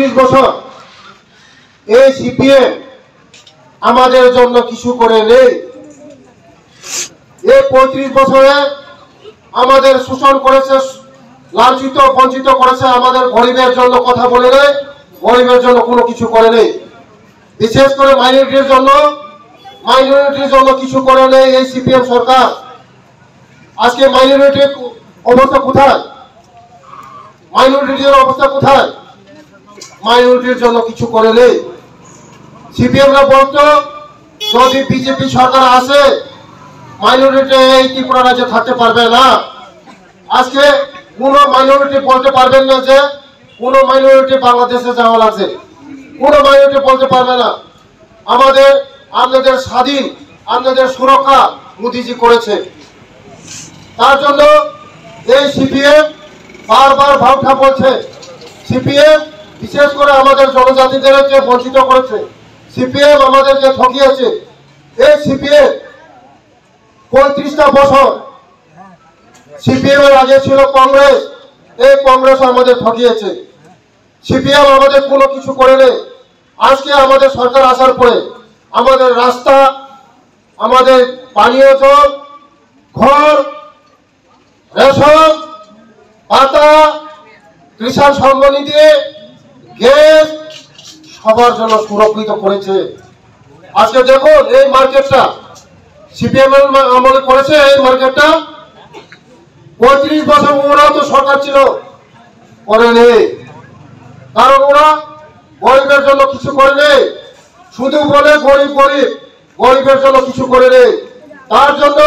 30 বছর এই সিপিএম আমাদের জন্য কিছু করে নেই। এই 35 বছরে আমাদের শোষণ করেছে, লাঞ্ছিত বঞ্চিত করেছে, আমাদের গরিবের জন্য কথা বলে নেই, গরিবের জন্য কোনো কিছু করে নেই। বিশেষ করে মাইনরিটির জন্য কিছু করে নেই এই সিপিএম সরকার। আজকে মাইনরিটির অবস্থা কোথায়? মাইনরিটির অবস্থা কোথায়? মাইনরিটির জন্য কিছু করে নেই। সিপিএমরা বলতো যদি বিজেপি সরকার আসে মাইনরিটি এই ত্রিপুরা রাজ্যে থাকতে পারবে না। আজকে কোনো মাইনরিটি বলতে পারবেন না যে কোনো মাইনরিটি বাংলাদেশে যাওয়া লাগছে, কোনো মাইনরিটি বলতে পারবে না। আপনাদের স্বাধীন, আপনাদের সুরক্ষা মোদিজি করেছে। তার জন্য এই সিপিএম বারবার ভাবনা বলছে। সিপিএম বিশেষ করে আমাদের জনজাতিদেরকে বঞ্চিত করেছে, সিপিএম আমাদেরকে ঠকিয়েছে। এই সিপিএম 35টা বছর, সিপিএম এর আগে ছিল কংগ্রেস, এই কংগ্রেস আমাদের ঠকিয়েছে। সিপিএম আমাদের কোনো কিছু করে নেই। আজকে আমাদের সরকার আসার পরে আমাদের রাস্তা, আমাদের পানীয় জল, ঘর, রেশন, পাতা, কিষাণ সম্মানিধি, গ্যাস সবার জন্য সুরক্ষিত করেছে। আজকে দেখুন এই মার্কেটটা সিপিএম আমলে করেছে। এই মার্কেটটা 35 বছর ওরাও তো সরকার ছিল, করেনি। কারণ ওরা গরিবের জন্য কিছু করে নেই, শুধু বলে গরিব গরিব, গরিবের জন্য কিছু করে নেই। তার জন্য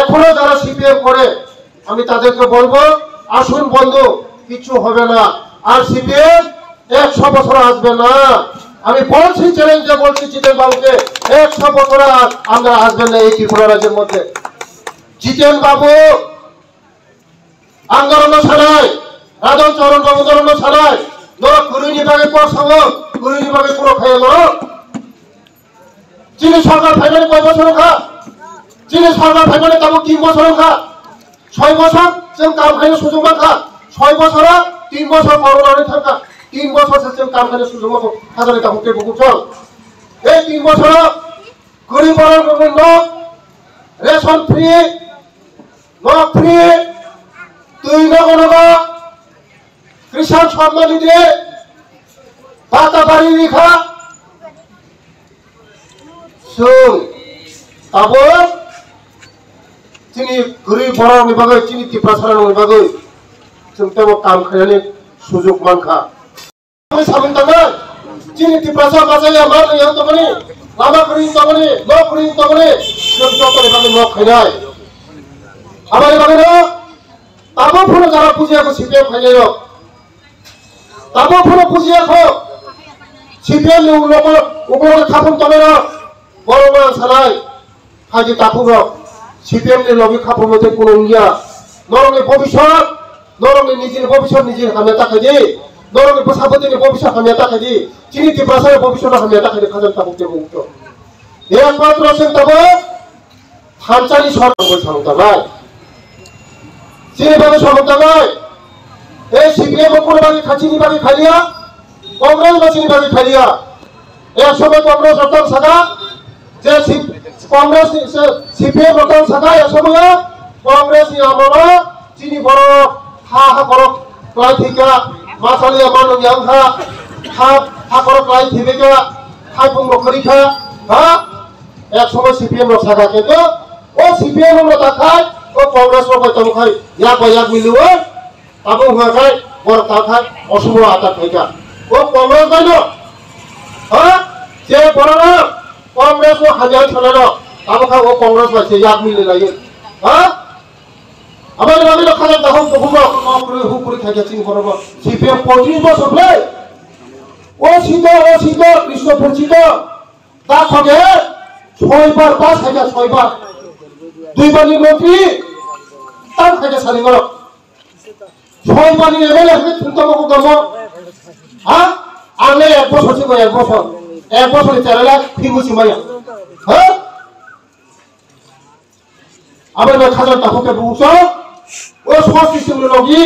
এখনো যারা সিপিএম করে আমি তাদেরকে বলবো আসুন বন্ধু, কিছু হবে না। আর সিপিএম 100 বছর আসবে না। আমি বলছি, চ্যালেঞ্জে বলছি জিতেন বাবুকে, 100 বছর আমরা আসবেন না এই ত্রিপুরা রাজ্যের মধ্যে। জিতেন বাবু আন্দোলন ছাড়াই, রাজন চরণ বাবু আন্দোলন ছাড়াই লোক কুড়ি ভাগে পর সব কুড়ি ভাগে পুরো খেয়ে লো। চীনের সরকার ফাইনালে কয় বছর খা? চীনের সরকার ফাইনালে তেমন 3 বছর খা, 6 বছর সেম কাম খাইলে সুযোগ খা, 6 বছর 3 বছর করোনা থাকা, 3 বছর সেম কাম খাইলে সুযোগ হাজারে তা হুকে বুকুর চল। এই 3 বছর গরিব লোক রেশন ফ্রি, লোক ফ্রি, তুই নগর কিষাণ সম্মানিধি, পাতা বাড়ি রেখা শুন। তারপর তিনি গরিব বড় বিভাগে চিনি প্রসারণ বিভাগে কাম খাইলে সুযোগ মানখা সাবন তামে চিনি প্রসার বাজাই আমার তমনি লামা করি তমনি ন করি তমনি যত বিভাগে ন খাইনাই আমার বিভাগে তাবো ফুলো যারা পুজিয়াকে সিপিএম খাইলে তাবো ফুলো পুজিয়াকে সিপিএম উপরে খাপুন তমে বড় মান সালাই খাইজি তাকুর সিপিএম নি লগে খাপুন মতে কোনো ইয়া নরঙ্গে ভবিষ্যৎ, নরঙ্গে নিজের ভবিষ্যৎ নিজের হামে তাকাজি, নরঙ্গে প্রশাপতির ভবিষ্যৎ হামে তাকাজি, চিনিতে প্রসারের ভবিষ্যৎ হামে তাকাজি খাজন তাকুতে মুক্ত। একমাত্র সেন তাবো থানচালি সরকার বলছানো তাবাই চিনি ভাবে সরকার এই সিপিএম কোন ভাগে খাচিনি ভাগে খালিয়া, কংগ্রেস বাচিনি ভাগে খালিয়া। এক সময় কংগ্রেস রতন সাদা যে কংগ্রেস সিপিএম রতন সাদা এক সময় কংগ্রেস আমল চিনি বড় হা হা করক ক্লাই থিকা মাছালি আমার ইয়াংখা হা হা করক ক্লাই থিবেকা হাই পুং রখরিখা হ্যাঁ এক সময় সিপিএম রক সাদা কিন্তু ও সিপিএম রক তাকায় ও কংগ্রেস রক তম খাই ইয়াক মিলুও তাবো হুয়াখাই বড় তাখাই অশুভ আতা থাকা ও কংগ্রেস বাইন হ্যাঁ যে বড় কংগ্রেস ও হাজার ছড়ানো তাবো খাই ও কংগ্রেস বাইছে ইয়াক মিলে লাগে হ্যাঁ আমার বাবিল খাজা দাহম বহুবা করে হুকুরি থাকে চিন করব সিপিএম 35 বছর হলে ও শীত কৃষ্ণ পরিচিত তা খগে 6 বার পাস হাজার 6 বার 2 বারই মন্ত্রী তার খাজা সারি করো 6 বারই এমএলএ হয়ে তুমতম গম হ্যাঁ আলে 1 বছর ছিল 1 বছর 1 বছরে 4 লাখ ফিগুছি মাইয়া হ্যাঁ আবার খাজা তাহকে বুঝছো ও সব সিস্টেম লগি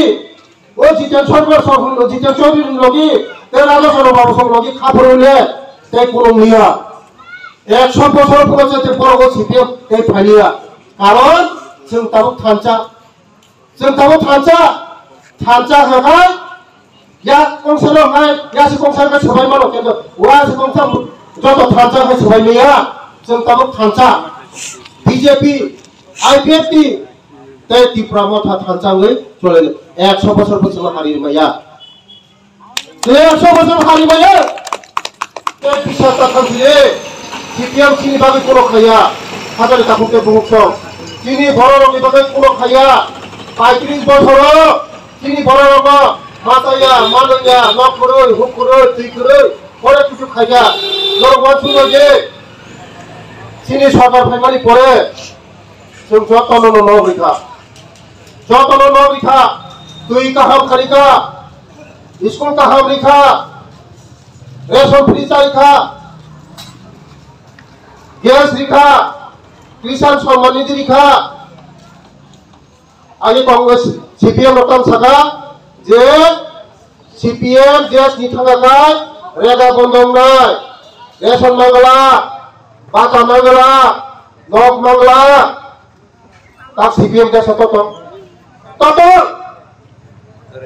ও জিতেন সরকার সব জিতেন চৌধুরী লগি রাজা সরবাবসং লগি খাফরলে তাই কোনো নিয়া 100 বছর পর্যন্ত বড় সিপিএম এই ফাইলিয়া কারণ जों दाबो थानचा होखाय या गंसेल'हाय यासो गंसेल'खौ सोबाय मानो खिन्थु वासो गंसे जत' थानचाखौ सोबाय मैया जों दाबो थानचा बीजेपी आईपीएफटी ते त्रिपुरा मथा थानचाङै चले 100 বছর পর্যন্ত हारि मैया 100 বছর हारि मैया ते बिसाता थानसिले सीपीएम सिनि बागै कोनो खाया हाजारि ताकुके बुंसं চিনি বড় রঙ বিভাগে কোনো খাইয়া 35 বছর চিনি বড় রঙ মাতাইয়া মানইয়া নকরই হুকরই তুইকরই পরে কিছু খাইয়া নরগন শুনো যে চিনি সরকার ফাইমালি পরে जों যতন নগরিখা তুই কাহাম খারিকা স্কুল কাহাম রিখা রেশন ফ্রি চাইখা গ্যাস রিখা किसान सम्मान निधि रिखा आगे कांग्रेस सीपीएम रतन साखा जे सीपीएम देश नि थांगाखाय रेगा बंदं नाय रेशन मांगला बाटा मांगला नक मांगला ताक सीपीएम देश ततो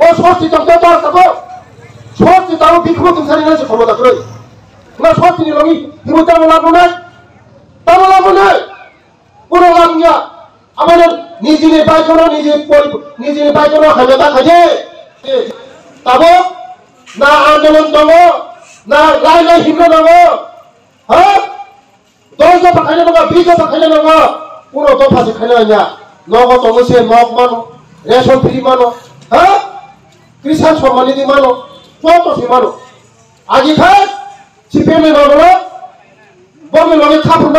ओ सोचि ततो सोचि ताउ बिखो तुमसारि न क्षमता करै ना सोचि नि लगी हिमता मोला बनाय কোনো লামিয়া আমাদের নিজে পাইছনো নিজে পাইছনো হাজাতা খাজে তাবো না আন্দোলন দङ না লাইলাই হিমনো দङ হ্যাঁ 10 দফা খাইলে দङ 20 দফা খাইলে দङ কোনো দফাসে খাইলে আইনা নগদ দङছে নক মানো রেশন ফ্রি মানো হ্যাঁ কৃষক সম্মান নিধি মানো যতসে মানো আজি খায় সিপিএম নগর বমি লগে খাপুর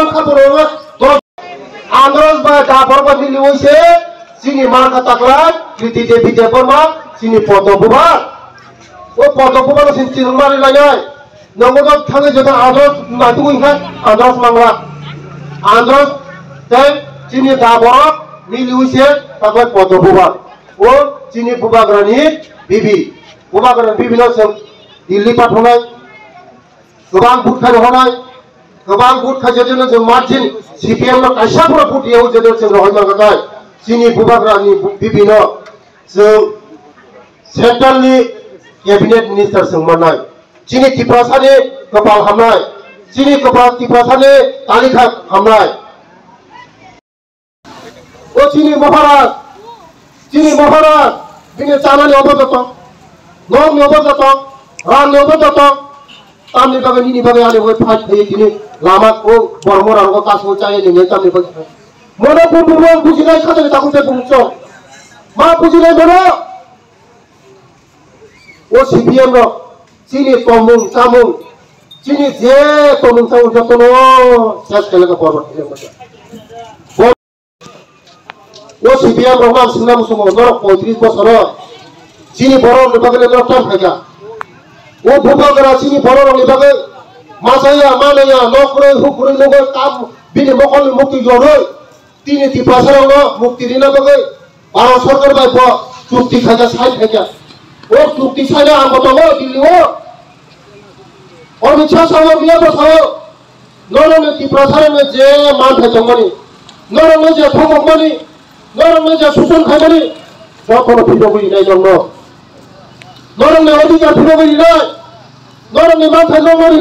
आंध्रस बा दापर बदली होइसे सिनि मारका ताकला कृति देवी देवरमा सिनि पदबुबा ओ पदबुबा सिनि तिरमारि लाय नंगो थाङै जता आंध्रस मातु इनखा आंध्रस मांगला आंध्रस ते सिनि दापर मिलि होइसे ताकला पदबुबा ओ सिनि बुबाग्रानि बिबिनो जों दिल्ली पाठनाय गोबां भुट खायहरनाय गोबां भुट खायजेनो जों मार्जिन सीपीएम नो कायसाफोरा भुटियाव जेदो जों रहय मागाय सिनि बुबाग्रानि बिबिनो जों सेन्ट्रेलनि कैबिनेट मिनिस्टार जों मानाय सिनि त्रिपुरासानि कपाल हामनाय सिनि त्रिपुरासानि तालिका हामनाय ओ सिनि महाराज बिनि चानानि अबजत न'नि अबजत राननि अबजत तामनि बागै निनि बागै आले बय फाइट फैयो दिनै लामाखौ बरमरांगो कासो चाय नोङो तामनि बागै मोनो बुंबुङो बुजिनाय खादों ताकुते बुंसो मा बुजिनाय मोनो ओ सीपीएम रो सिनि तमुं सामुं सिनि जे तमुं सामुं जतनो सेस केलेको फरवर्ड केलेको ओ सीपीएम रो नाम सिंना मुसुमो नर 35 বছর सिनि बरो बागै नरटाम फायगा ओ बुबाग्रा सिनि बरो रंनि बागै मासाया मानैया नखरै हुखरै नगै काम बिनि मखलनि मुक्ति जरै तिनि त्रिपुरासारावनो मुक्ति दिना बागै भारत सरकार बायफ चुक्ति खाजा साइड खाजा ओ चुक्ति साइड आंबो दङ दिल्लीआव अमित शाह साव बिया बसाव नरनो त्रिपुरासारावनो जे मान थायजोंमानि नरनो जे थमकमानि नरनो जे सुसन खायमानि जखनो फिदो गइनाय दङ नरनो अधिकार फिदो गइनाय नरनो मान थायजोंमानि